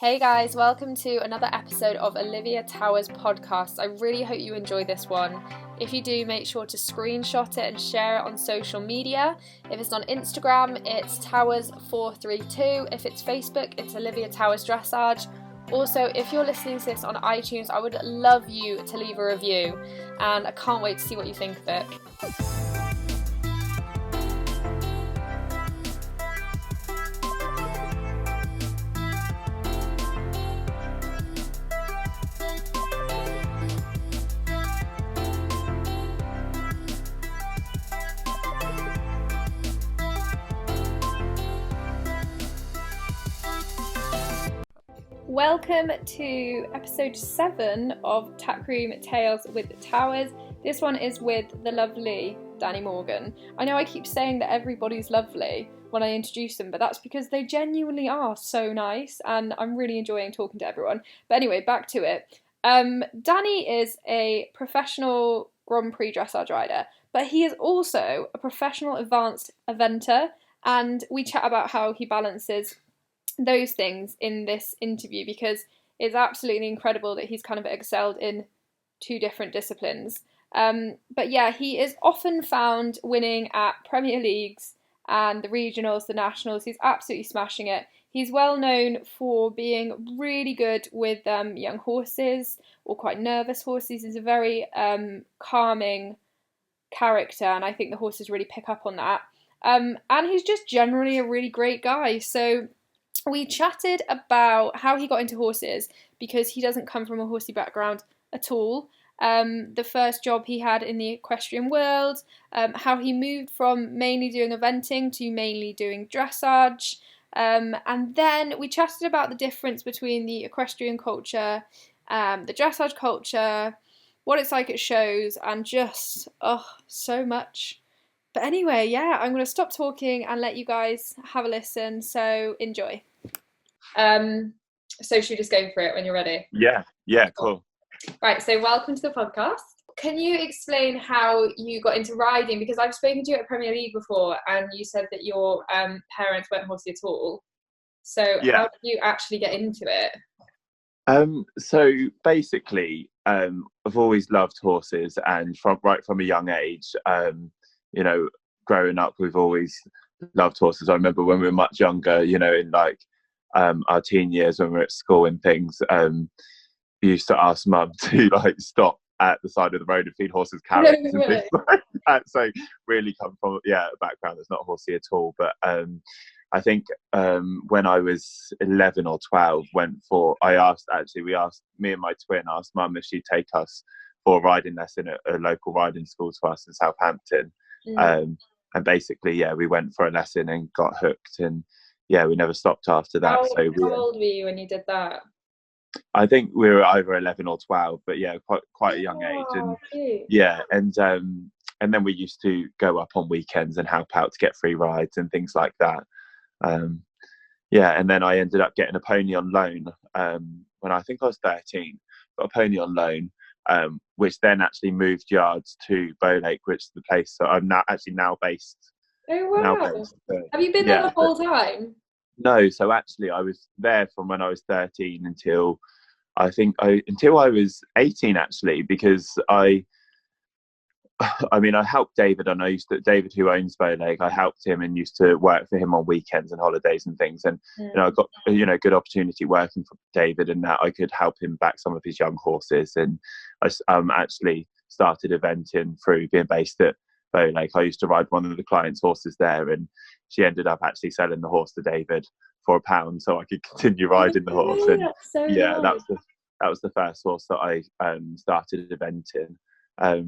Hey guys, welcome to another episode of Olivia Towers podcast. I really hope you enjoy this one. If you do, make sure to screenshot it and share it on social media. If it's on Instagram, it's Towers432. If it's Facebook, it's Olivia Towers Dressage. Also, if you're listening to this on iTunes, I would love you to leave a review, and I can't wait to see what you think of it. Welcome to episode 7 of Tackroom Tales with Towers. This one is with the lovely Dannie Morgan. I know I keep saying that everybody's lovely when I introduce them, but that's because they genuinely are so nice and I'm really enjoying talking to everyone. But anyway, back to it. Dannie is a professional Grand Prix dressage rider, but he is also a professional advanced eventer, and we chat about how he balances those things in this interview because it's absolutely incredible that he's kind of excelled in 2 different disciplines. But yeah, he is often found winning at Premier Leagues and the regionals, the nationals. He's absolutely smashing it. He's well known for being really good with young horses or quite nervous horses. He's a very calming character, and I think the horses really pick up on that. And he's just generally a really great guy. So we chatted about how he got into horses because he doesn't come from a horsey background at all. The first job he had in the equestrian world, how he moved from mainly doing eventing to mainly doing dressage. And then we chatted about the difference between the equestrian culture, the dressage culture, what it's like at shows, and just, so much. But anyway, yeah, I'm going to stop talking and let you guys have a listen, so enjoy. So should we just go for it when you're ready? Yeah, cool. Right, so welcome to the podcast. Can you explain how you got into riding? Because I've spoken to you at Premier League before and you said that your parents weren't horsey at all. So how did you actually get into it? So basically, I've always loved horses, and from a young age, growing up, we've always loved horses. I remember when we were much younger, in like our teen years when we were at school and things, we used to ask mum to like stop at the side of the road and feed horses carrots and things like that. So really come from a background that's not horsey at all. But I think when I was 11 or 12, me and my twin asked mum if she'd take us for a riding lesson at a local riding school to us in Southampton. And basically, we went for a lesson and got hooked, and we never stopped after that. How old were you when you did that? I think we were either 11 or 12, but quite a young age. And cute. And then we used to go up on weekends and help out to get free rides and things like that. And then I ended up getting a pony on loan when I think I was 13. Got a pony on loan, which then actually moved yards to Bow Lake, which is the place that I'm now based. Oh wow! Have you been there the whole time? No, so actually I was there from when I was 13 until I was 18 actually, because I helped David, and David, who owns Bow Lake, I helped him and used to work for him on weekends and holidays and things. And, I got, good opportunity working for David, and that I could help him back some of his young horses. And I actually started eventing through being based at Bow Lake. I used to ride one of the client's horses there, and she ended up actually selling the horse to David for £1 so I could continue riding the horse. And nice. that was the first horse that I started eventing. I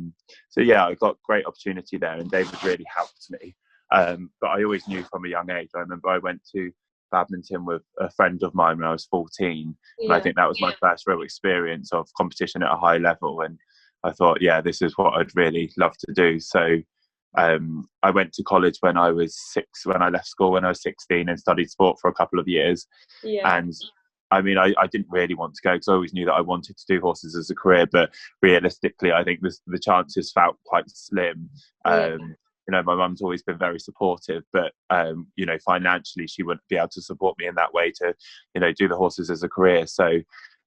got great opportunity there, and David really helped me. But I always knew from a young age. I remember I went to badminton with a friend of mine when I was 14, and I think that was my first real experience of competition at a high level. And I thought, this is what I'd really love to do. So I went to college when I left school when I was 16, and studied sport for a couple of years. And I didn't really want to go because I always knew that I wanted to do horses as a career, but realistically, I think the chances felt quite slim. my mum's always been very supportive, but financially she wouldn't be able to support me in that way to do the horses as a career. So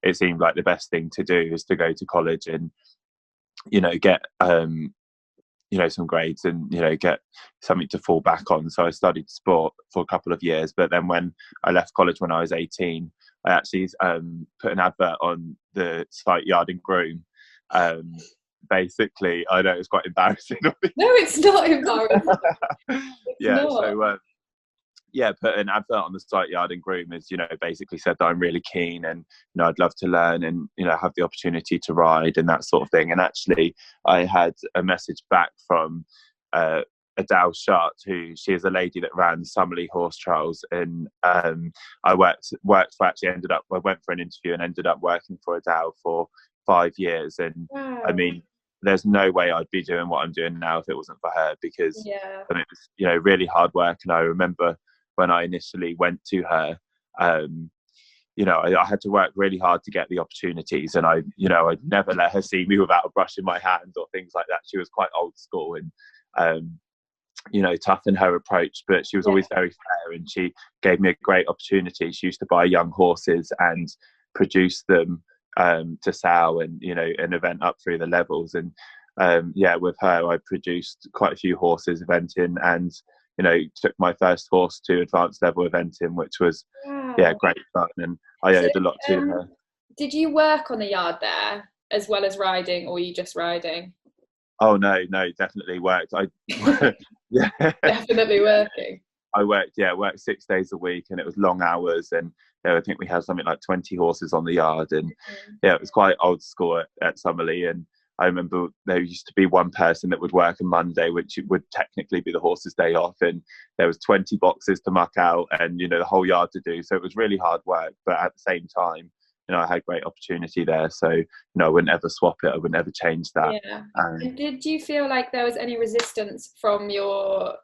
it seemed like the best thing to do is to go to college and get some grades and get something to fall back on. So I studied sport for a couple of years, but then when I left college when I was 18, I actually put an advert on the site Yard and Groom. Basically, I know it's quite embarrassing. No, it's not embarrassing. Put an advert on the site Yard and Groom as basically said that I'm really keen and I'd love to learn and have the opportunity to ride and that sort of thing. And actually I had a message back from Adele Shart, she is a lady that ran Summerley horse trials, and I went for an interview and ended up working for Adele for 5 years. And wow. I mean, there's no way I'd be doing what I'm doing now if it wasn't for her, because it was really hard work. And I remember when I initially went to her, I had to work really hard to get the opportunities, and I'd never let her see me without a brush in my hand or things like that. She was quite old school and tough in her approach, but she was always very fair, and she gave me a great opportunity. She used to buy young horses and produce them to sell and an event up through the levels. And with her I produced quite a few horses eventing, and took my first horse to advanced level eventing, which was great fun, and I owed a lot to her. Did you work on the yard there as well as riding, or were you just riding? Oh no, definitely worked. Definitely working. I worked 6 days a week, and it was long hours, and I think we had something like 20 horses on the yard, and it was quite old school at Summerley. And I remember there used to be one person that would work on Monday, which would technically be the horse's day off, and there was 20 boxes to muck out and the whole yard to do. So it was really hard work, but at the same time I had great opportunity there, so I wouldn't ever swap it. I wouldn't ever change that. And did you feel like there was any resistance from your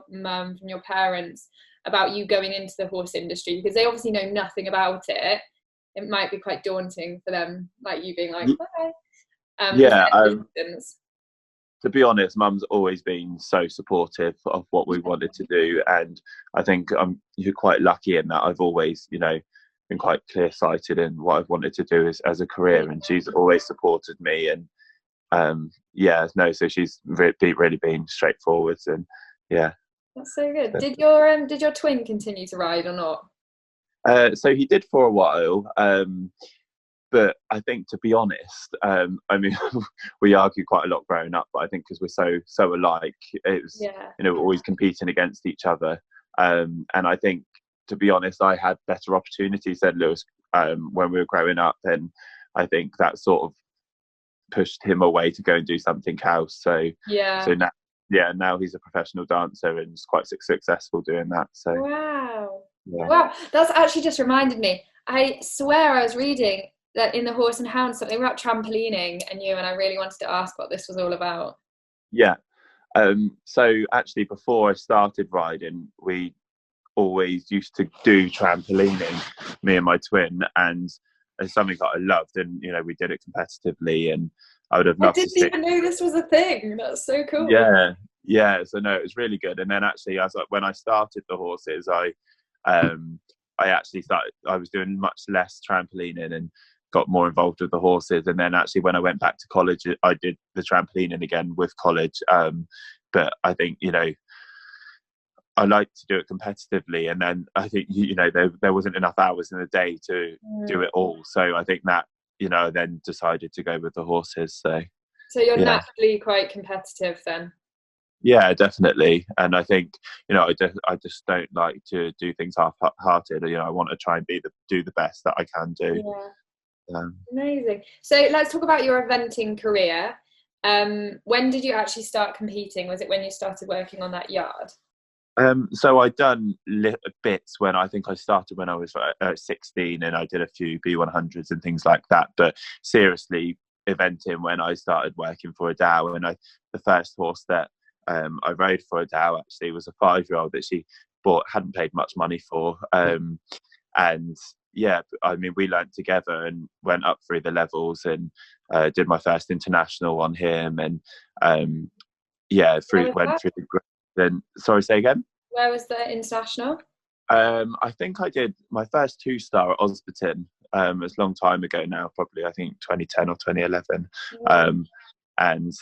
mum, from your parents, about you going into the horse industry? Because they obviously know nothing about it. It might be quite daunting for them, like you being like, to be honest, mum's always been so supportive of what we wanted to do, and I think you're quite lucky in that I've always been quite clear-sighted in what I've wanted to do as a career, and she's always supported me. And so she's really been straightforward, and that's so good. Did your twin continue to ride or not? So he did for a while, but I think, to be honest, we argue quite a lot growing up, but I think because we're so alike, it was we're always competing against each other, and I think, to be honest, I had better opportunities than Lewis when we were growing up, and I think that sort of pushed him away to go and do something else. So now he's a professional dancer and is quite successful doing that. So wow, that's actually just reminded me. I swear I was reading that in the Horse and Hound something about trampolining, and I really wanted to ask what this was all about. So actually, before I started riding, we always used to do trampolining, me and my twin, and it's something that I loved, and we did it competitively, and I would have loved to. I didn't even know this was a thing. That's so cool. So no, it was really good. And then actually, when I started the horses, I actually started, I was doing much less trampolining and got more involved with the horses. And then actually, when I went back to college, I did the trampolining again with college, but I think I like to do it competitively, and then I think there wasn't enough hours in the day to do it all. So I think that then decided to go with the horses. So you're naturally quite competitive then. Yeah, definitely. And I think I just don't like to do things half-hearted. I want to try and do the best that I can do. Amazing. So let's talk about your eventing career. When did you actually start competing? Was it when you started working on that yard? So I'd done bits when I started when I was 16, and I did a few B100s and things like that. But seriously, eventing when I started working for Adele, and the first horse that I rode for Adele actually was a 5-year-old that she hadn't paid much money for. And we learnt together and went up through the levels, and did my first international on him, and Where was went through the. Then sorry, say again. Where was the international? I think I did my first 2-star at Osberton. It was a long time ago now, probably I think 2010 or 2011. And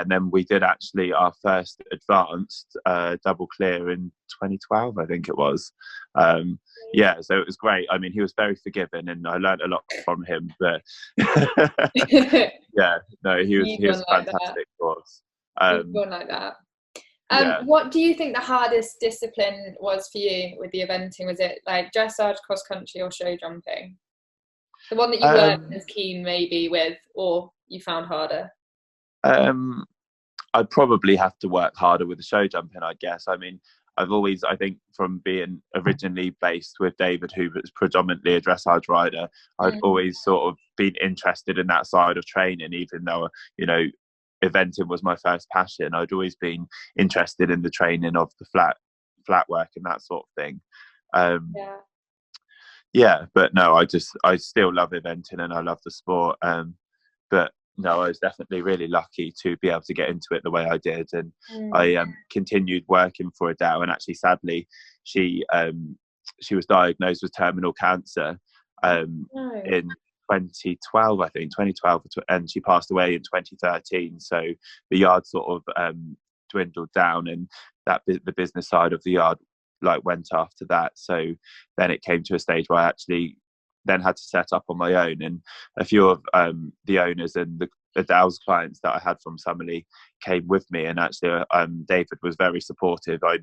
then we did actually our first advanced double clear in 2012, I think it was. So it was great. I mean, he was very forgiving, and I learned a lot from him. But he was fantastic for us. Like that. What do you think the hardest discipline was for you with the eventing? Was it like dressage, cross country, or show jumping? The one that you weren't as keen maybe with, or you found harder? I'd probably have to work harder with the show jumping, I guess. I mean, I've always, I think, from being originally based with David, who was predominantly a dressage rider, I'd always sort of been interested in that side of training, even though, eventing was my first passion. I'd always been interested in the training of the flat work and that sort of thing. But no, I still love eventing and I love the sport. But no, I was definitely really lucky to be able to get into it the way I did, and I continued working for Adele. And actually, sadly, she was diagnosed with terminal cancer in 2012, I think, and she passed away in 2013. So the yard sort of dwindled down, and the business side of the yard went after that. So then it came to a stage where I actually then had to set up on my own, and a few of the owners and the Adele's clients that I had from Summerley came with me, and actually David was very supportive. I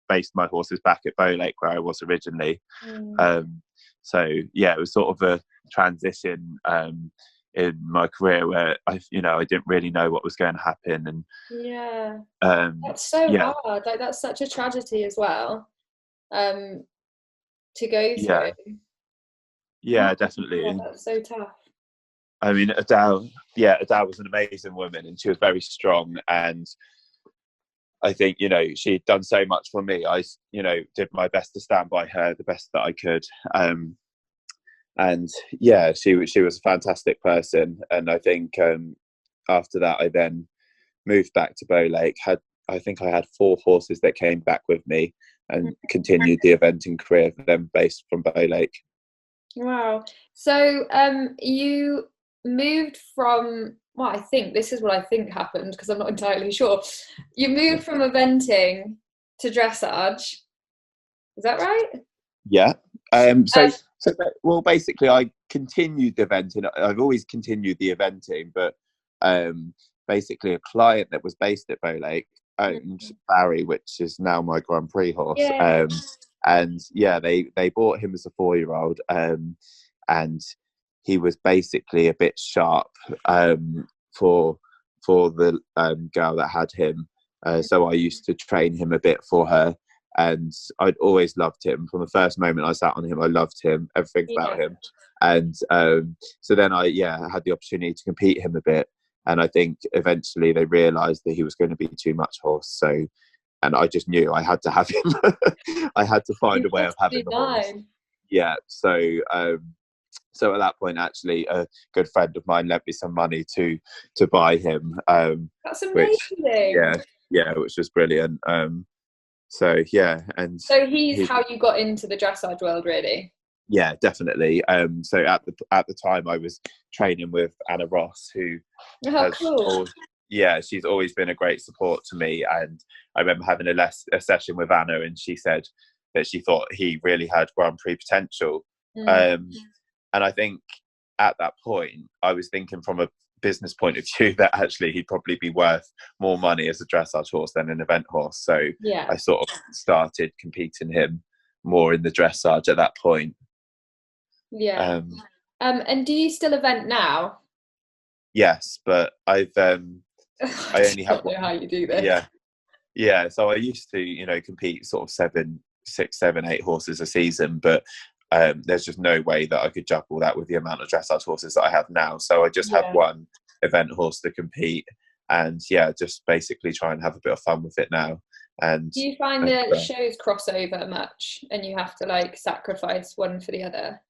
based my horses back at Bow Lake where I was originally. It was sort of a transition in my career where I didn't really know what was going to happen, and that's so hard. Like, that's such a tragedy as well to go through. Definitely. That's so tough. I mean, Adele was an amazing woman, and she was very strong, and I think, she'd done so much for me. I, did my best to stand by her the best that I could. She was a fantastic person. And I think after that, I then moved back to Bow Lake. I think I had 4 horses that came back with me and continued the eventing career for them based from Bow Lake. Wow. So you moved from, well, I think this is what I think happened because I'm not entirely sure. You moved from eventing to dressage. Is that right? Yeah. Well, basically, I continued the eventing. I've always continued the eventing, but basically, a client that was based at Bow Lake owned Barry, which is now my Grand Prix horse. They bought him as a 4-year-old, and he was basically a bit sharp for the girl that had him. So I used to train him a bit for her, and I'd always loved him. From the first moment I sat on him, I loved him, everything about him. And so then I had the opportunity to compete him a bit, and I think eventually they realised that he was going to be too much horse. So, and I just knew I had to have him. I had to find a way of having the horse. Yeah. So at that point, actually, a good friend of mine lent me some money to buy him. That's amazing. Which was brilliant. So he's how you got into the dressage world, really. Yeah, definitely. So at the time, I was training with Anna Ross, who she's always been a great support to me. And I remember having a session with Anna, and she said that she thought he really had Grand Prix potential. And I think at that point, I was thinking from a business point of view that actually he'd probably be worth more money as a dressage horse than an event horse. So I sort of started competing him more in the dressage at that point. Yeah. And do you still event now? Yes, but I only have know how you do this. Yeah. So I used to, compete sort of 7, 6, 7, 8 horses a season, but there's just no way that I could juggle that with the amount of dressage horses that I have now. So I just have one event horse to compete, and just basically try and have a bit of fun with it now. And do you find that shows cross over much, and you have to sacrifice one for the other?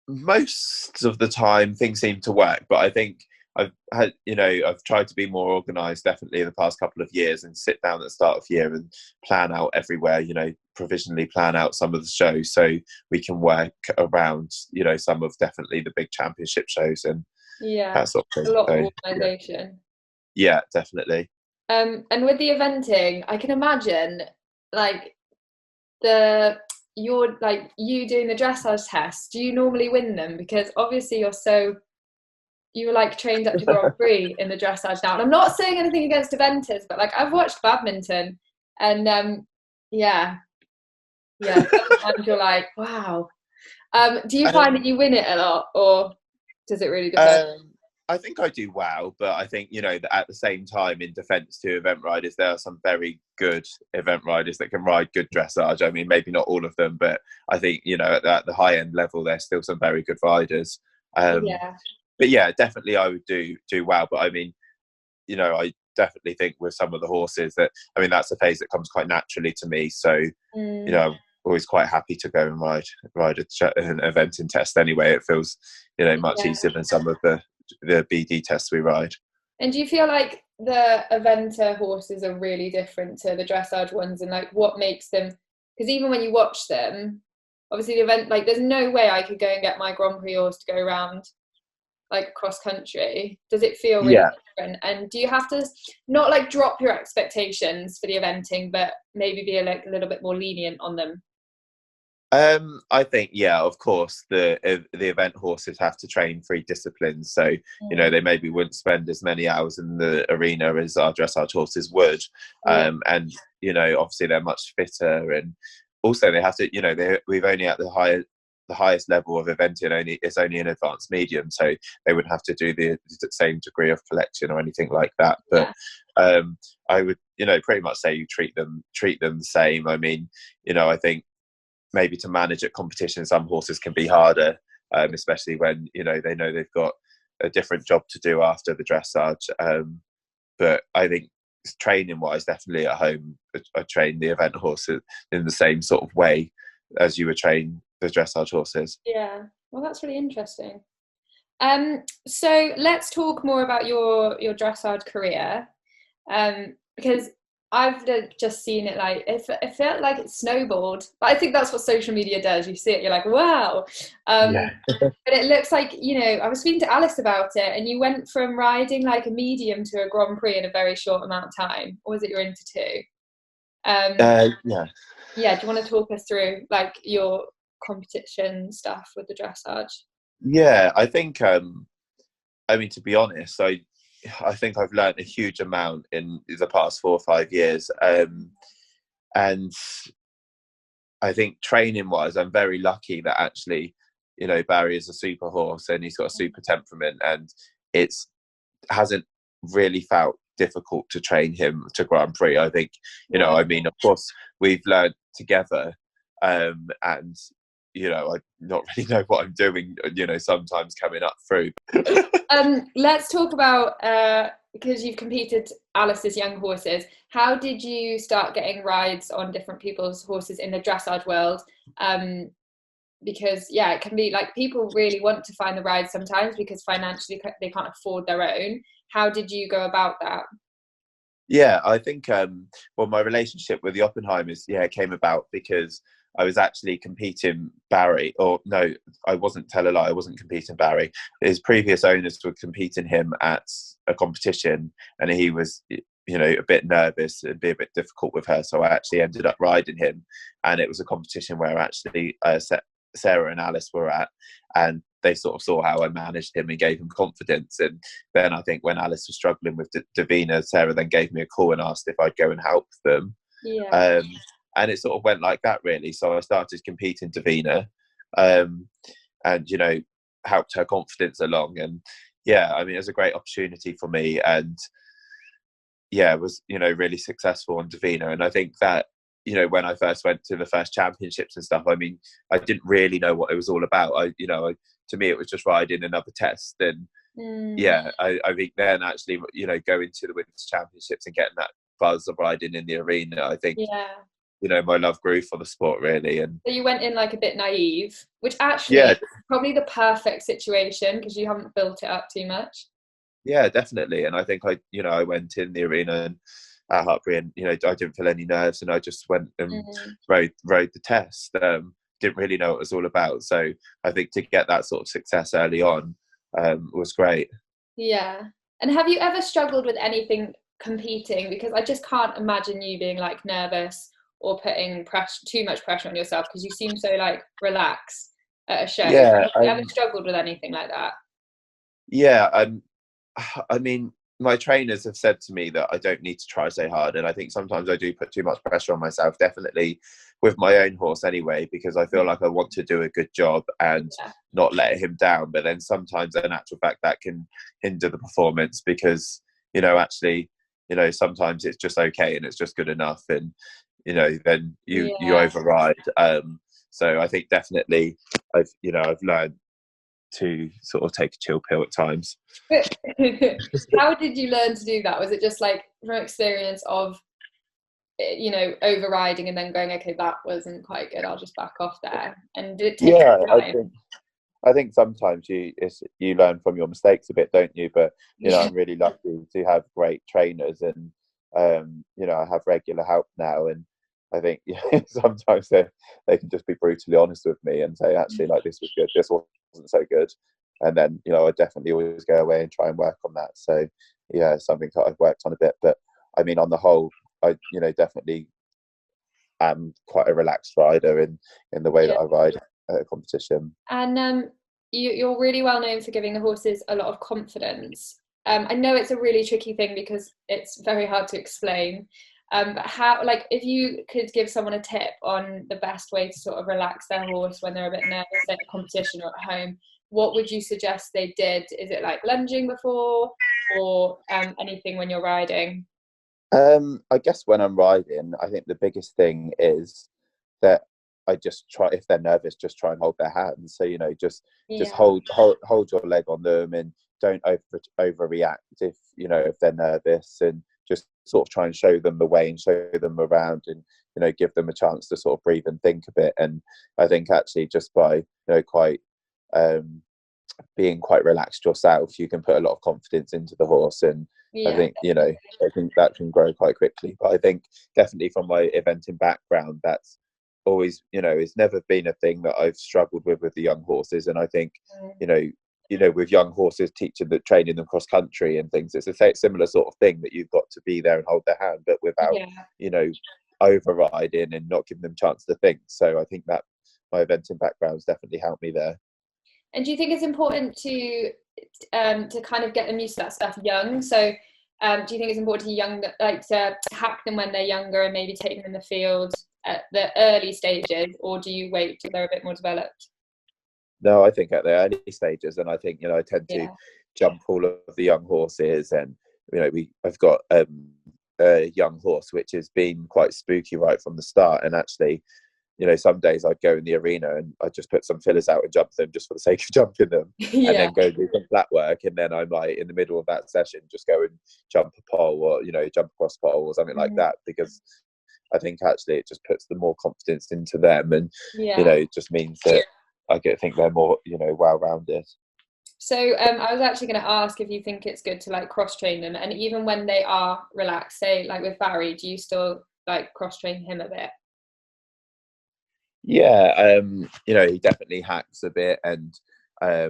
Most of the time things seem to work, but I think I've tried to be more organised definitely in the past couple of years, and sit down at the start of year and plan out everywhere, provisionally plan out some of the shows so we can work around, some of definitely the big championship shows and that sort of thing. A lot of organisation. Yeah, definitely. And with the eventing, I can imagine like you doing the dressage tests. Do you normally win them? Because obviously you were like trained up to Grand Prix in the dressage now. And I'm not saying anything against eventers, but like I've watched badminton, and sometimes you're like, wow. Do you find that you win it a lot, or does it really depend? I think I do well, but I think, that at the same time, in defence to event riders, there are some very good event riders that can ride good dressage. I mean, maybe not all of them, but I think, at the high end level, there's still some very good riders. But yeah, definitely I would do well. But I mean, I definitely think with some of the horses that's a phase that comes quite naturally to me. So, I'm always quite happy to go and ride an eventing test anyway. It feels, much easier than some of the BD tests we ride. And do you feel like the eventer horses are really different to the dressage ones, and like what makes them? Because even when you watch them, obviously the event, like there's no way I could go and get my Grand Prix horse to go around like cross country. Does it feel really different? And do you have to not like drop your expectations for the eventing, but maybe be a little bit more lenient on them? I think, of course, the event horses have to train 3 disciplines. So, they maybe wouldn't spend as many hours in the arena as our dressage horses would. And, obviously they're much fitter, and also they have to, we've only at the highest level of eventing it's only an advanced medium, so they wouldn't have to do the same degree of collection or anything like that. But I would pretty much say you treat them the same. I mean, I think maybe to manage at competition, some horses can be harder, especially when they know they've got a different job to do after the dressage. But I think training wise, definitely at home I train the event horses in the same sort of way as you would train the dressage horses. Yeah, well, that's really interesting. So let's talk more about your dressage career, because I've just seen it, like it felt like it snowballed, but I think that's what social media does. You see it, you're like, wow. But it looks like, I was speaking to Alice about it, and you went from riding like a medium to a Grand Prix in a very short amount of time. Or was it you're into 2? Do you want to talk us through like your competition stuff with the dressage? I think to be honest, I think I've learned a huge amount in the past 4 or 5 years, and I think training wise I'm very lucky that actually Barry is a super horse and he's got a super temperament, and it hasn't really felt difficult to train him to Grand Prix. I think of course we've learned together, and I not really know what I'm doing, sometimes coming up through. Let's talk about, because you've competed Alice's young horses, how did you start getting rides on different people's horses in the dressage world? Because it can be like people really want to find the rides sometimes because financially they can't afford their own. How did you go about that? I think my relationship with the Oppenheimers came about because I was actually competing Barry, or no, I wasn't, tell a lie, I wasn't competing Barry. His previous owners were competing him at a competition, and he was, a bit nervous and be a bit difficult with her. So I actually ended up riding him, and it was a competition where actually Sarah and Alice were at, and they sort of saw how I managed him and gave him confidence. And then I think when Alice was struggling with Davina, Sarah then gave me a call and asked if I'd go and help them. And it sort of went like that, really. So I started competing Davina, and helped her confidence along. And it was a great opportunity for me, and was really successful on Davina. And I think that when I first went to the first championships and stuff, I mean, I didn't really know what it was all about. To me, it was just riding another test. And I think then actually, going to the Women's Championships and getting that buzz of riding in the arena, I think, my love grew for the sport, really. And so you went in like a bit naive, which actually is probably the perfect situation because you haven't built it up too much. Yeah, definitely. And I think I went in the arena and at Hartbury, and I didn't feel any nerves, and I just went and rode the test. Didn't really know what it was all about. So I think to get that sort of success early on was great. Yeah. And have you ever struggled with anything competing? Because I just can't imagine you being like nervous or putting too much pressure on yourself, because you seem so like relaxed at a show. Yeah, Have you ever struggled with anything like that? yeah. I mean, my trainers have said to me that I don't need to try so hard, and I think sometimes I do put too much pressure on myself. Definitely with my own horse, anyway, because I feel like I want to do a good job and not let him down. But then sometimes, in actual fact, that can hinder the performance because actually, sometimes it's just okay and it's just good enough, and then you override. So I think definitely I've learned to sort of take a chill pill at times. How did you learn to do that? Was it just like from experience of overriding and then going, okay, that wasn't quite good, I'll just back off there? And did it take time? I think sometimes you learn from your mistakes a bit, don't you? But I'm really lucky to have great trainers, and I have regular help now, and I think sometimes they can just be brutally honest with me and say, actually, like, this was good, this wasn't so good, and then I definitely always go away and try and work on that. So yeah, something that I've worked on a bit. But I mean, on the whole, I definitely am quite a relaxed rider in the way that I ride at a competition. And you're really well known for giving the horses a lot of confidence. I know it's a really tricky thing because it's very hard to explain. But how, like, if you could give someone a tip on the best way to sort of relax their horse when they're a bit nervous at a competition or at home, what would you suggest they did? Is it like lunging before, or anything when you're riding? I guess when I'm riding, I think the biggest thing is that I just try, if they're nervous, just try and hold their hands. So just hold your leg on them, and don't overreact if they're nervous, and just sort of try and show them the way and show them around, and give them a chance to sort of breathe and think a bit. And I think actually just by quite being quite relaxed yourself, you can put a lot of confidence into the horse. And I think that can grow quite quickly. But I think definitely from my eventing background, that's always it's never been a thing that I've struggled with the young horses. And I think with young horses, training them cross country and things, it's a similar sort of thing, that you've got to be there and hold their hand, but without overriding and not giving them chance to think. So I think that my eventing background's definitely helped me there. And do you think it's important to kind of get them used to that stuff young? So do you think it's important to hack them when they're younger and maybe take them in the field at the early stages, or do you wait till they're a bit more developed? No, I think at the early stages, and I think I tend to jump all of the young horses, and I've got a young horse which has been quite spooky right from the start, and actually some days I'd go in the arena and I'd just put some fillers out and jump them just for the sake of jumping them, and then go do some flat work, and then I might, in the middle of that session, just go and jump a pole, or jump across a pole or something like that, because I think actually it just puts the more confidence into them, and it just means that I think they're more well-rounded. So I was actually going to ask if you think it's good to like cross-train them, and even when they are relaxed, say like with Barry, do you still like cross-train him a bit? Yeah, he definitely hacks a bit, and I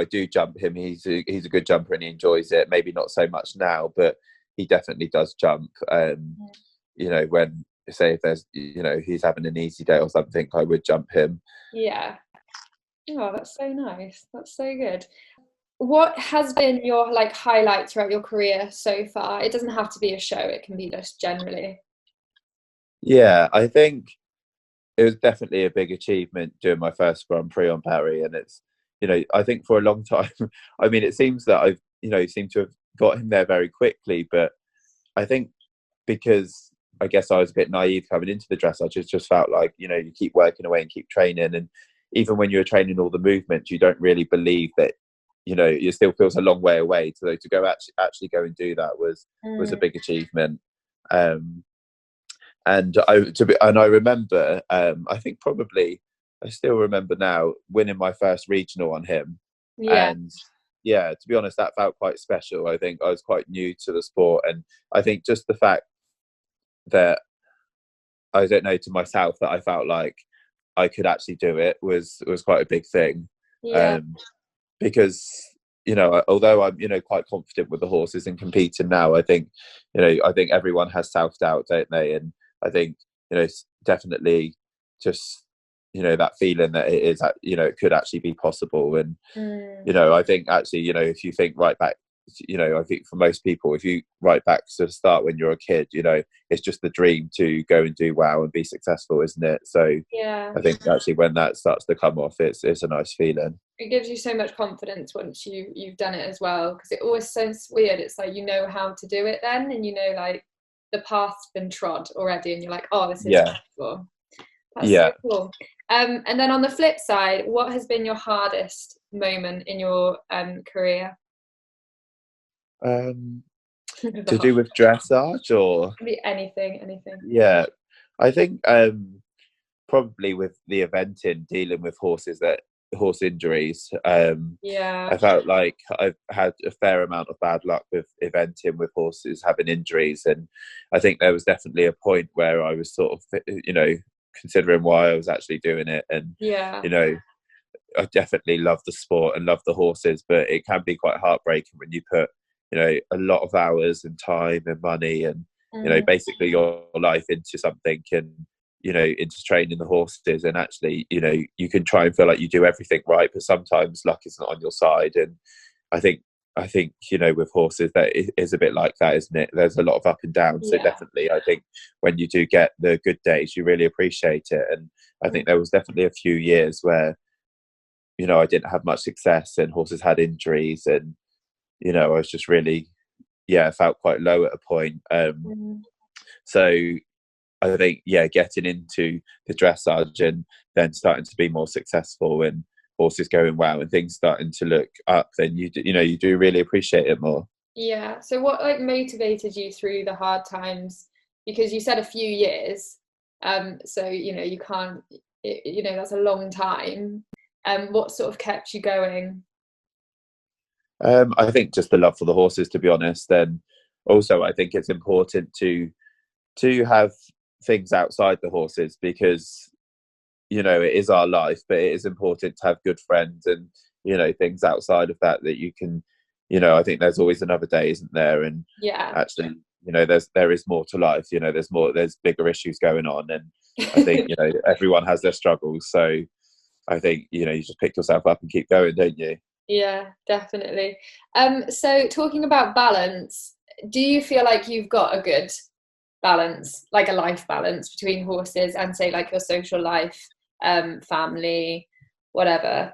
do jump him. He's a good jumper and he enjoys it. Maybe not so much now, but he definitely does jump. When, say, if there's he's having an easy day or something, I would jump him. Yeah. Oh, that's so nice. That's so good. What has been your like highlight throughout your career so far? It doesn't have to be a show, it can be just generally. Yeah, I think it was definitely a big achievement during my first Grand Prix on Barry, and it's I think for a long time, I mean, it seems that I've seemed to have got him there very quickly, but I think because I guess I was a bit naive coming into the dressage, I just felt like you keep working away and keep training, and even when you're training all the movements, you don't really believe that it still feels a long way away. To go actually go and do that was a big achievement. And I remember, I think probably I still remember now winning my first regional on him. Yeah. And yeah, to be honest, that felt quite special. I think I was quite new to the sport, and I think just the fact that, I don't know, to myself, that I felt like I could actually do it was quite a big thing. Yeah. Because, you know, although I'm, you know, quite confident with the horses and competing now, I think, you know, I think everyone has self-doubt, don't they? And I think, you know, it's definitely just, you know, that feeling that it is, you know, it could actually be possible. And, you know, I think actually, you know, if you think right back, you know, I think for most people, if you right back to the start when you're a kid, you know, it's just the dream to go and do well and be successful, isn't it? So Yeah, I think actually when that starts to come off, it's a nice feeling. it gives you so much confidence once you've done it as well, because it always sounds weird. It's like, you know how to do it then, and you know, like, the path's been trod already, and you're like, oh, this is possible. That's so cool. And then on the flip side, what has been your hardest moment in your career? To do with dressage, or anything? Yeah, I think probably with the eventing, dealing with horse injuries. I felt like I've had a fair amount of bad luck with eventing with horses having injuries, and I think there was definitely a point where I was sort of, you know, considering why I was actually doing it. And you know, I definitely love the sport and love the horses, but it can be quite heartbreaking when you put, you know, a lot of hours and time and money and, you know, basically your life into something, and, you know, into training the horses. And actually, you know, you can try and feel like you do everything right, but sometimes luck isn't on your side. And I think, you know, with horses, that is a bit like that, isn't it? There's a lot of up and down. So definitely, I think when you do get the good days, you really appreciate it. And I think there was definitely a few years where, you know, I didn't have much success and horses had injuries, and, you know, I was just really, felt quite low at a point. So I think, getting into the dressage and then starting to be more successful and horses going well and things starting to look up, then you do really appreciate it more. Yeah. So what, like, motivated you through the hard times? Because you said a few years. So, you know, you can't, you know, that's a long time. What sort of kept you going? I think just the love for the horses, to be honest. And also I think it's important to have things outside the horses, because, you know, it is our life, but it is important to have good friends and, you know, things outside of that you can, you know, I think there's always another day, isn't there? And actually, you know, there is more to life. You know, there's bigger issues going on, and I think, you know, everyone has their struggles. So I think, you know, you just pick yourself up and keep going, don't you? Yeah, definitely. So talking about balance, do you feel like you've got a good balance, like a life balance between horses and, say, like, your social life, family, whatever?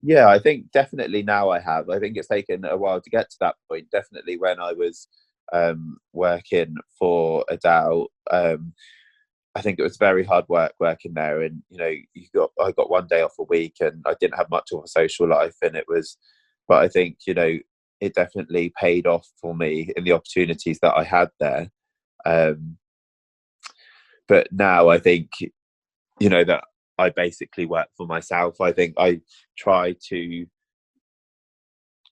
Yeah, I think definitely now I have. I think it's taken a while to get to that point. Definitely when I was working for Adele, I think it was very hard work working there. And, you know, I got one day off a week, and I didn't have much of a social life. And but I think, you know, it definitely paid off for me in the opportunities that I had there. But now I think, you know, that I basically work for myself. I think I try to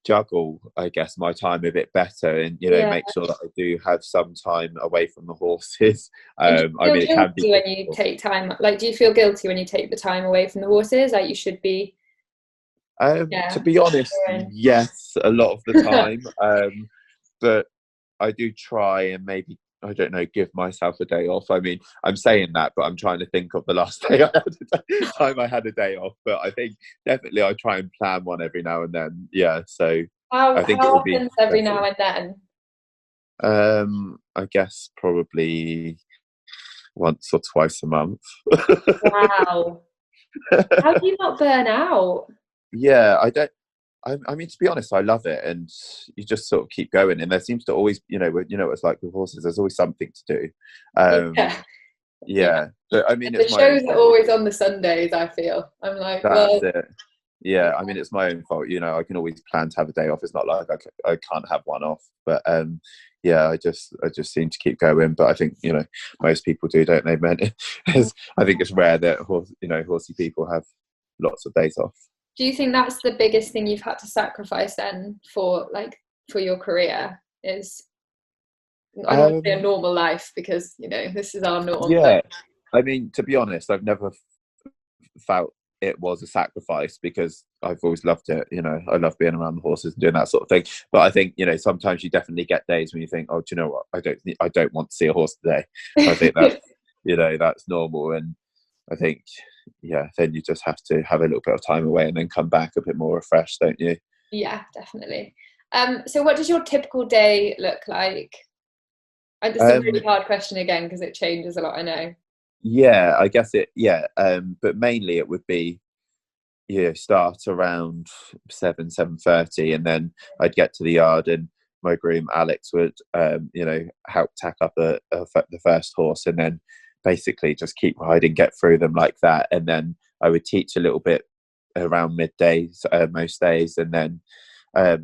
juggle, I guess, my time a bit better, and, you know, make sure that I do have some time away from the horses. And do I you mean, feel it can be guilty when you take time? Like, do you feel guilty when you take the time away from the horses? Like, you should be. To be honest, yes, a lot of the time. But I do try and maybe, I don't know, give myself a day off. I mean, I'm saying that, but I'm trying to think of the last time I had a day off. But I think definitely I try and plan one every now and then. Yeah, so How I think it would be often every now and then? I guess probably once or twice a month. Wow. How do you not burn out? Yeah, I don't. I mean, to be honest, I love it, and you just sort of keep going. And there seems to always, you know, it's like with horses. There's always something to do. Yeah. But I mean, the it's my own shows are fault. always on the Sundays, I feel. I'm like, That's it. Yeah, I mean, it's my own fault. You know, I can always plan to have a day off. It's not like I can't have one off. But yeah, I just seem to keep going. But I think, you know, most people do, don't they? Man, I think it's rare that horsey people have lots of days off. Do you think that's the biggest thing you've had to sacrifice then for your career? Is, I don't want to say a normal life, because this is our norm. Yeah, I mean, to be honest, I've never felt it was a sacrifice, because I've always loved it. I love being around the horses and doing that sort of thing. But I think sometimes you definitely get days when you think, oh, do you know what? I don't want to see a horse today. I think that that's normal, and I think then you just have to have a little bit of time away and then come back a bit more refreshed, don't you? Yeah, definitely. So what does your typical day look like? This is a really hard question again, because it changes a lot, I know. Yeah, I guess but mainly it would be start around 7:30, and then I'd get to the yard, and my groom Alex would help tack up the first horse, and then basically just keep riding, get through them like that. And then I would teach a little bit around midday most days, and then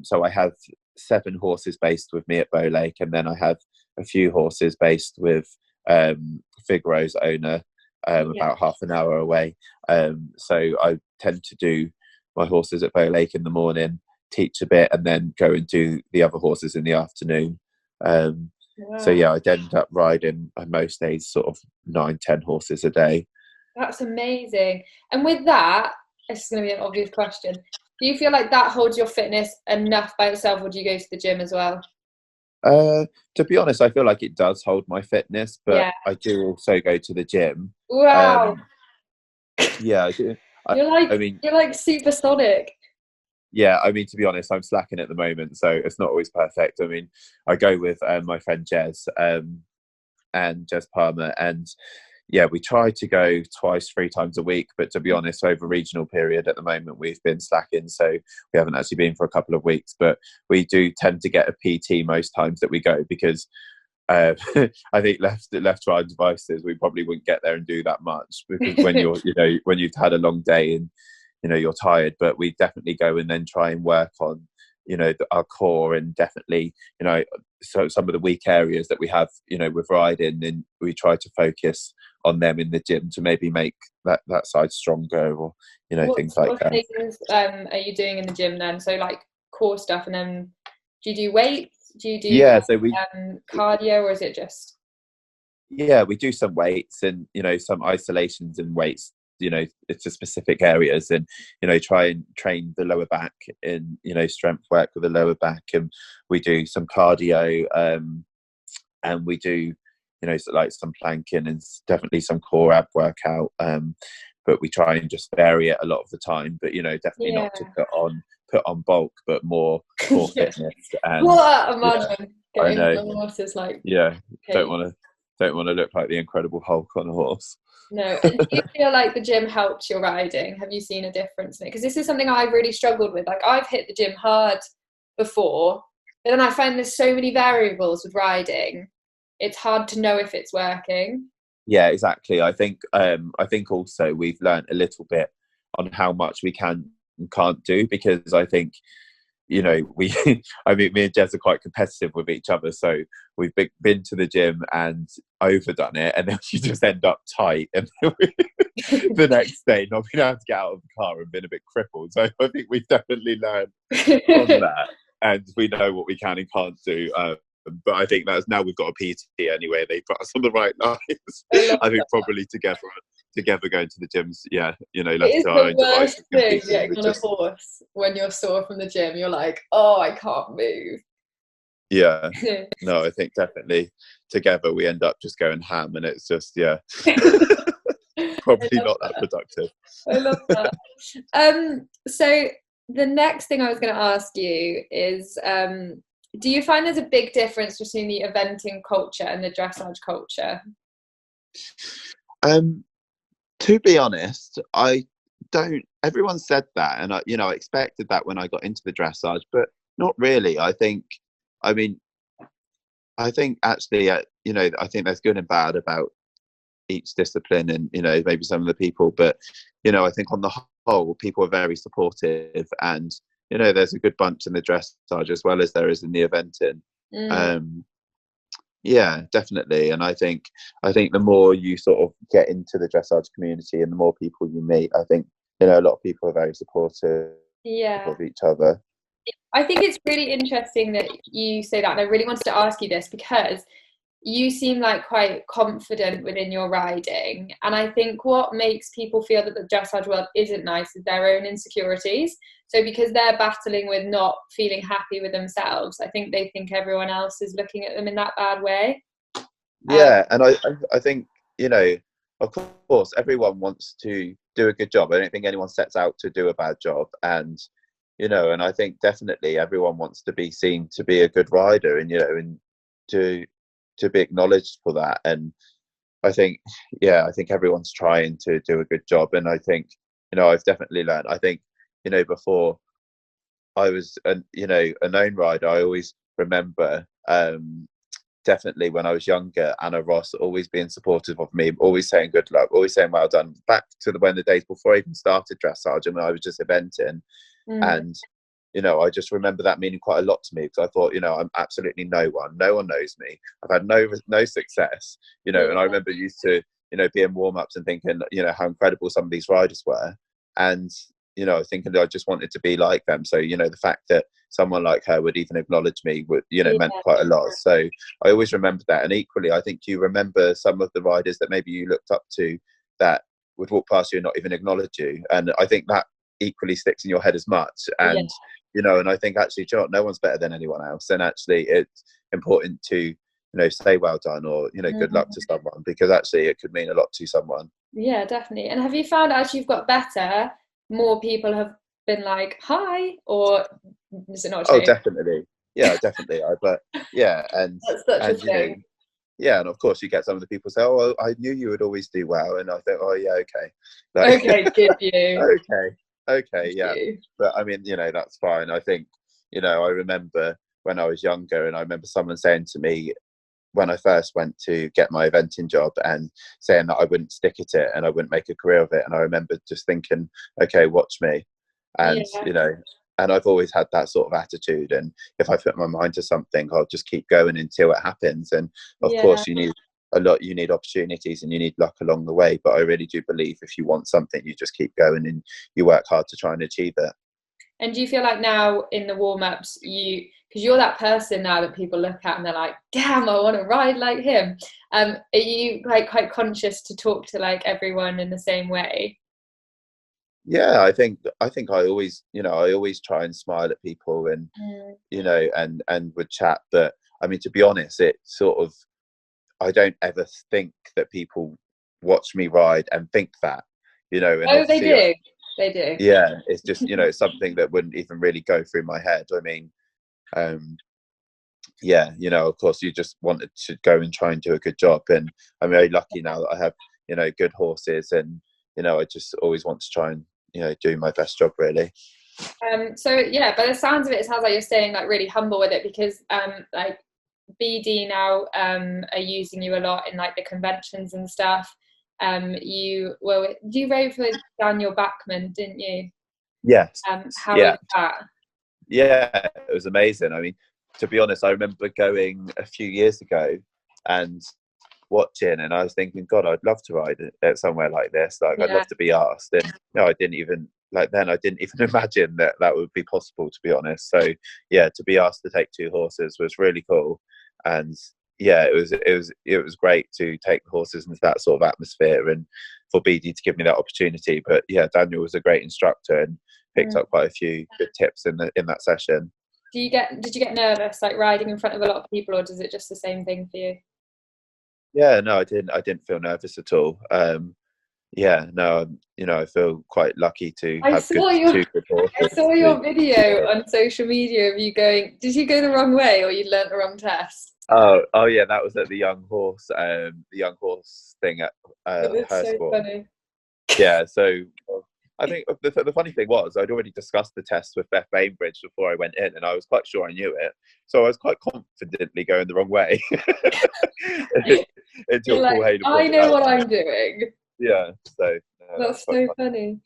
so I have 7 horses based with me at Bow Lake, and then I have a few horses based with Figaro's owner about half an hour away. So I tend to do my horses at Bow Lake in the morning, teach a bit, and then go and do the other horses in the afternoon. Wow. So I'd end up riding most days sort of 9-10 horses a day. That's amazing. And with that, this is going to be an obvious question, do you feel like that holds your fitness enough by itself, or do you go to the gym as well? To be honest, I feel like it does hold my fitness, but I do also go to the gym. Wow. Yeah, I do. You're like supersonic. Yeah, I mean, to be honest, I'm slacking at the moment, so it's not always perfect. I mean, I go with my friend Jez and Jez Palmer, and we try to go 2-3 times a week. But to be honest, over regional period at the moment, we've been slacking, so we haven't actually been for a couple of weeks. But we do tend to get a PT most times that we go, because I think left to our devices, we probably wouldn't get there and do that much, because when you're when you've had a long day and you're tired. But we definitely go and then try and work on our core, and definitely so some of the weak areas that we have with riding, and we try to focus on them in the gym to maybe make that side stronger, or things like that. What things are you doing in the gym then? So like core stuff, and then do you do weights? Do you do so we cardio, or is it just? We do some weights, and some isolations and weights it's to specific areas, and try and train the lower back in strength work with the lower back, and we do some cardio, and we do like some planking, and definitely some core ab workout, but we try and just vary it a lot of the time, but definitely not to put on bulk, but more fitness. And imagine I know, horses like don't want to look like the Incredible Hulk on a horse. No. And do you feel like the gym helped your riding? Have you seen a difference in it? Because this is something I've really struggled with. Like, I've hit the gym hard before, but then I find there's so many variables with riding. It's hard to know if it's working. Yeah, exactly. I think also we've learned a little bit on how much we can and can't do, because I think me and Jez are quite competitive with each other, so we've been to the gym and overdone it, and then you just end up tight, and the next day not being able to get out of the car and been a bit crippled. So I think we've definitely learned from that, and we know what we can and can't do. But I think that's now we've got a PT anyway. They put us on the right lines. I think probably together going to the gyms, left to our own devices. It is the worst thing, getting on a horse when you're sore from the gym. You're like, oh, I can't move. Yeah. No, I think definitely together we end up just going ham, and it's just probably not that productive. I love that. So the next thing I was going to ask you is, do you find there's a big difference between the eventing culture and the dressage culture? To be honest, I don't. Everyone said that, and I expected that when I got into the dressage, but not really. I think actually, I think there's good and bad about each discipline, and maybe some of the people, but I think on the whole, people are very supportive, and there's a good bunch in the dressage as well as there is in the eventing. Yeah, definitely. And I think the more you sort of get into the dressage community and the more people you meet, I think you know, a lot of people are very supportive of each other. I think it's really interesting that you say that, and I really wanted to ask you this because you seem like quite confident within your riding, and I think what makes people feel that the dressage world isn't nice is their own insecurities. So because they're battling with not feeling happy with themselves, I think they think everyone else is looking at them in that bad way. And I think, you know, of course everyone wants to do a good job. I don't think anyone sets out to do a bad job, and you know, and I think definitely everyone wants to be seen to be a good rider, and you know, and to be acknowledged for that. And I think, I think everyone's trying to do a good job. And I think, you know, I've definitely learned. I think, you know, before I was, you know, a known rider, I always remember, definitely when I was younger, Anna Ross always being supportive of me, always saying good luck, always saying well done. Back to when the days before I even started dressage, and when I was just eventing, and you know, I just remember that meaning quite a lot to me, because I thought, you know, I'm absolutely no one knows me. I've had no success, you know. And I remember used to, you know, be in warm-ups and thinking, you know, how incredible some of these riders were, and you know, thinking that I just wanted to be like them. So, you know, the fact that someone like her would even acknowledge me would, you know, meant quite a lot. So I always remember that. And equally, I think you remember some of the riders that maybe you looked up to that would walk past you and not even acknowledge you. And I think that equally sticks in your head as much. And you know, and I think actually, you know, no one's better than anyone else. And actually, it's important to, you know, say well done, or, you know, good luck to someone, because actually it could mean a lot to someone. Yeah, definitely. And have you found as you've got better, more people have been like, hi, or is it not true? Oh, definitely. Yeah, definitely. But yeah, and that's such a you know, thing. yeah, and of course you get some of the people say, oh, I knew you would always do well, and I think, oh yeah, okay, like, Okay, good you. okay, yeah. But I mean, you know, that's fine. I think, you know, I remember when I was younger, and I remember someone saying to me when I first went to get my eventing job, and saying that I wouldn't stick at it and I wouldn't make a career of it. And I remember just thinking, okay, watch me. And you know, and I've always had that sort of attitude, and if I put my mind to something, I'll just keep going until it happens. And of course you need opportunities and you need luck along the way, but I really do believe if you want something, you just keep going and you work hard to try and achieve it. And do you feel like now in the warm-ups, because you're that person now that people look at and they're like, damn, I want to ride like him, are you like quite conscious to talk to like everyone in the same way? Yeah, I think I always, you know, I always try and smile at people, and you know, and would chat. But I mean, to be honest, it sort of, I don't ever think that people watch me ride and think that, you know. And Oh, they obviously do. yeah, it's just, you know, something that wouldn't even really go through my head. I mean, yeah, you know, of course you just wanted to go and try and do a good job, and I'm very lucky now that I have, you know, good horses, and you know, I just always want to try and, you know, do my best job, really. So yeah, by the sounds of it, it sounds like you're staying like really humble with it, because like BD now are using you a lot in like the conventions and stuff. You rode with Daniel Bachman, didn't you? Yes. How Yeah. was that? Yeah, it was amazing. I mean, to be honest, I remember going a few years ago and watching, and I was thinking, God, I'd love to ride at somewhere like this. Like, I'd love to be asked. And no, I didn't even, like, then I didn't even imagine that that would be possible, to be honest. So yeah, to be asked to take two horses was really cool. And yeah, it was great to take the horses into that sort of atmosphere, and for BD to give me that opportunity. But yeah, Daniel was a great instructor and picked up quite a few good tips in that session. Did you get nervous like riding in front of a lot of people, or does it just the same thing for you? Yeah, no, I didn't feel nervous at all. Yeah, no, you know, I feel quite lucky to have two good horses. I saw your video on social media of you going. Did you go the wrong way, or you learnt the wrong test? Oh yeah, that was at the young horse thing at It was so Hurstbourne. funny. Yeah, so I think the funny thing was I'd already discussed the test with Beth Bainbridge before I went in, and I was quite sure I knew it. So I was quite confidently going the wrong way. Until You're like, I know what I'm doing. Yeah, so that's so funny.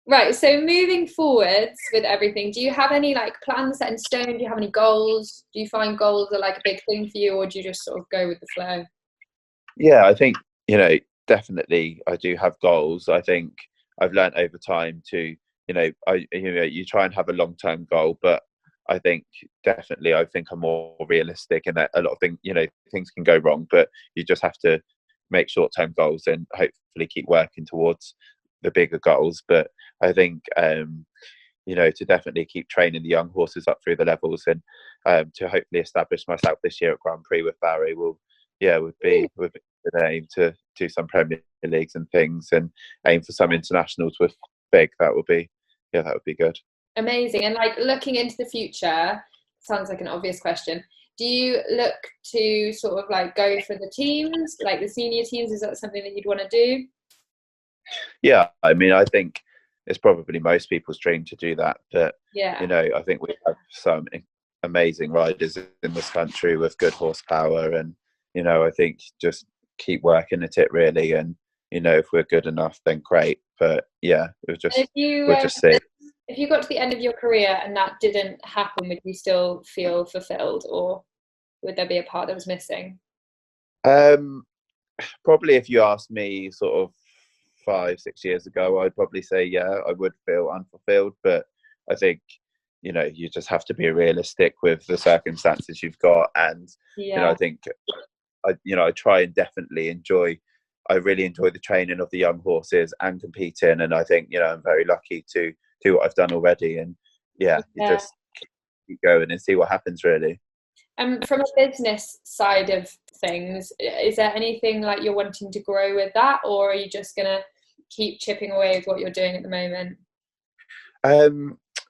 Right, so moving forwards with everything, do you have any like plans set in stone? Do you have any goals? Do you find goals are like a big thing for you, or do you just sort of go with the flow? Yeah, I think, you know, definitely I do have goals. I think I've learned over time to, you try and have a long-term goal, but I think definitely, I'm more realistic, and that a lot of things, things can go wrong, but you just have to make short-term goals and hopefully keep working towards the bigger goals. But I think, to definitely keep training the young horses up through the levels, and to hopefully establish myself this year at Grand Prix with Barry would be an aim to do some Premier Leagues and things, and aim for some internationals with Big. That would be good. Amazing. And like, looking into the future, sounds like an obvious question. Do you look to sort of like go for the teams, like the senior teams? Is that something that you'd want to do? Yeah, I mean, I think it's probably most people's dream to do that. But yeah, I think we have some amazing riders in this country with good horsepower, and I think just keep working at it really, and if we're good enough, then great. But yeah, we'll just see. If you got to the end of your career and that didn't happen, would you still feel fulfilled, or would there be a part that was missing? Probably if you asked me sort of 5-6 years ago, I'd probably say yeah, I would feel unfulfilled. But I think you just have to be realistic with the circumstances you've got, and I think I try and definitely enjoy. I really enjoy the training of the young horses and competing, and I think I'm very lucky to do what I've done already, and you just keep going and see what happens really. From a business side of things, is there anything like you're wanting to grow with that, or are you just gonna keep chipping away with what you're doing at the moment?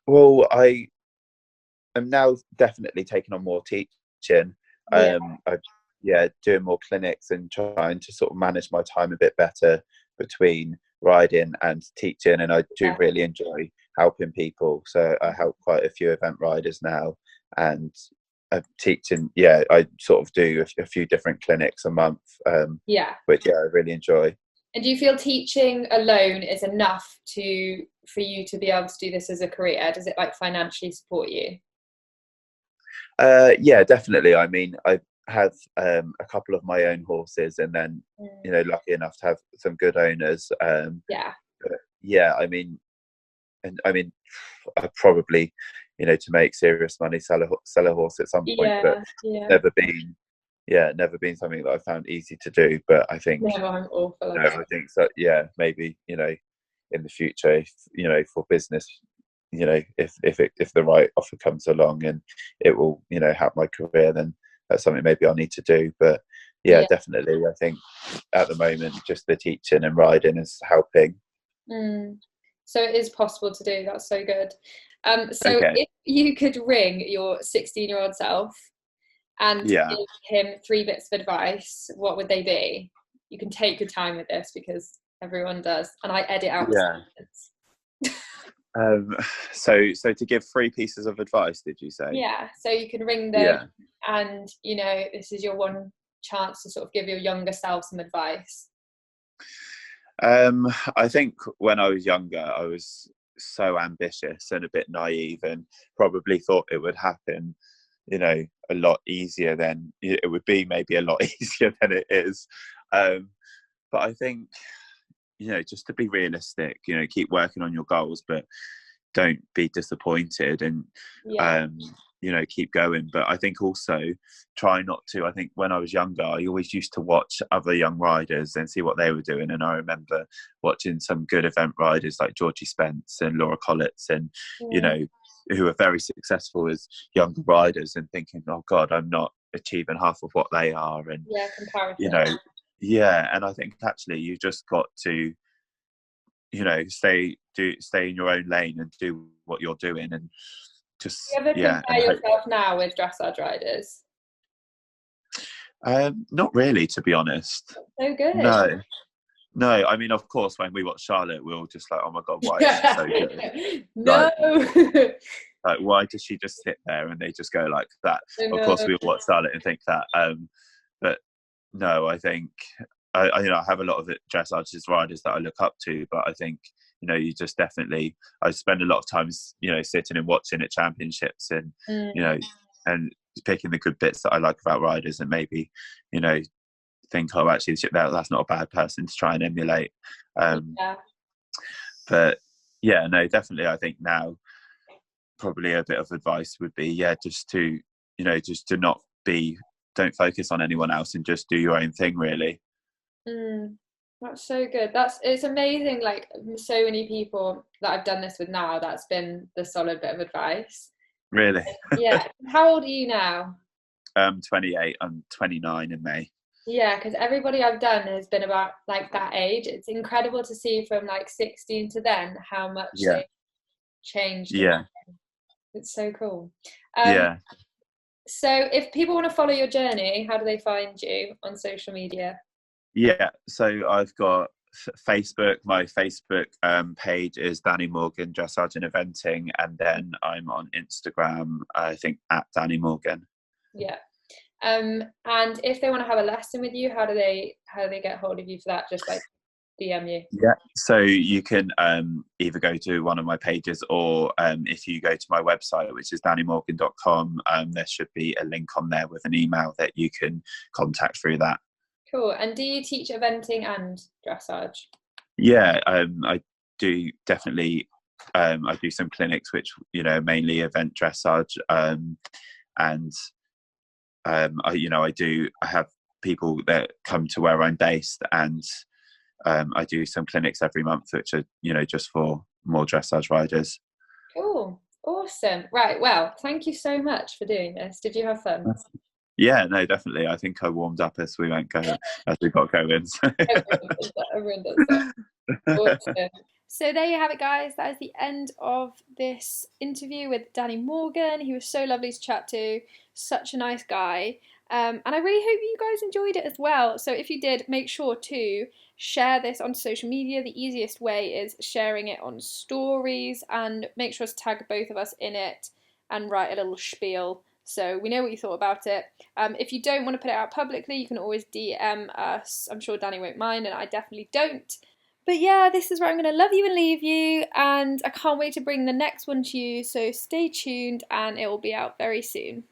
Well, I am now definitely taking on more teaching. Doing more clinics and trying to sort of manage my time a bit better between riding and teaching, and I do really enjoy helping people. So I help quite a few event riders now, and teaching. I sort of do a few different clinics a month. Which I really enjoy. And do you feel teaching alone is enough for you to be able to do this as a career? Does it like financially support you? Yeah, definitely. I mean, I have a couple of my own horses, and then lucky enough to have some good owners. I mean, I probably to make serious money sell a horse at some point, but never been something that I found easy to do. But I think I'm awful. I think so. Yeah, maybe in the future, if for business, if the right offer comes along and it will help my career, then that's something maybe I'll need to do. But definitely, I think at the moment just the teaching and riding is helping. So it is possible to do. That's so good. If you could ring your 16-year-old self and give him 3 bits of advice, what would they be? You can take your time with this because everyone does, and I edit out. So to give 3 pieces of advice, did you say? Yeah. So you can ring them, and this is your one chance to sort of give your younger self some advice. I think when I was younger, I was so ambitious and a bit naive, and probably thought it would happen, a lot easier than it would be. Maybe a lot easier than it is. But I think, just to be realistic, keep working on your goals, but don't be disappointed, and keep going. But I think also try not to. I think when I was younger, I always used to watch other young riders and see what they were doing, and I remember watching some good event riders like Georgie Spence and Laura Collitz, and who are very successful as younger riders, and thinking, oh God, I'm not achieving half of what they are. And comparison. And I think actually you just got to stay in your own lane and do what you're doing, and just do you ever compare yourself now with dressage riders? Not really, to be honest. So good. No, I mean, of course, when we watch Charlotte, we're all just like, oh my God, why is she so good? No. Like, why does she just sit there and they just go like that? Of course, we all watch Charlotte and think that. But no, I think I have a lot of dressage riders that I look up to, but I think you just definitely, I spend a lot of time sitting and watching at championships, and and picking the good bits that I like about riders, and maybe think, oh, actually that's not a bad person to try and emulate. But yeah, no, definitely. I think now probably a bit of advice would be, just to, just to don't focus on anyone else and just do your own thing, really. That's so good. It's amazing. Like so many people that I've done this with now, that's been the solid bit of advice. Really? Yeah. How old are you now? 28. I'm 29 in May. Yeah, because everybody I've done has been about like that age. It's incredible to see from like 16 to then how much Yeah. they've changed. Yeah. It's so cool. Yeah. So if people want to follow your journey, how do they find you on social media? Yeah. So I've got Facebook. My Facebook page is Dannie Morgan Dressage and Eventing, and then I'm on Instagram, I think, at Dannie Morgan. Yeah. And if they want to have a lesson with you, how do they get hold of you for that? Just like DM you. Yeah. So you can either go to one of my pages, or if you go to my website, which is danniemorgan.com, there should be a link on there with an email that you can contact through that. Cool. And do you teach eventing and dressage? Yeah, I do definitely. I do some clinics, which mainly event dressage, and I have people that come to where I'm based, and I do some clinics every month, which are just for more dressage riders. Cool. Awesome. Right. Well, thank you so much for doing this. Did you have fun? Yeah, no, definitely. I think I warmed up as we got going. So. Everyone does that. Awesome. So there you have it, guys. That is the end of this interview with Dannie Morgan. He was so lovely to chat to, such a nice guy. And I really hope you guys enjoyed it as well. So if you did, make sure to share this on social media. The easiest way is sharing it on stories, and make sure to tag both of us in it and write a little spiel so we know what you thought about it. If you don't want to put it out publicly, you can always DM us. I'm sure Danny won't mind, and I definitely don't. But yeah, this is where I'm going to love you and leave you, and I can't wait to bring the next one to you, so stay tuned and it will be out very soon.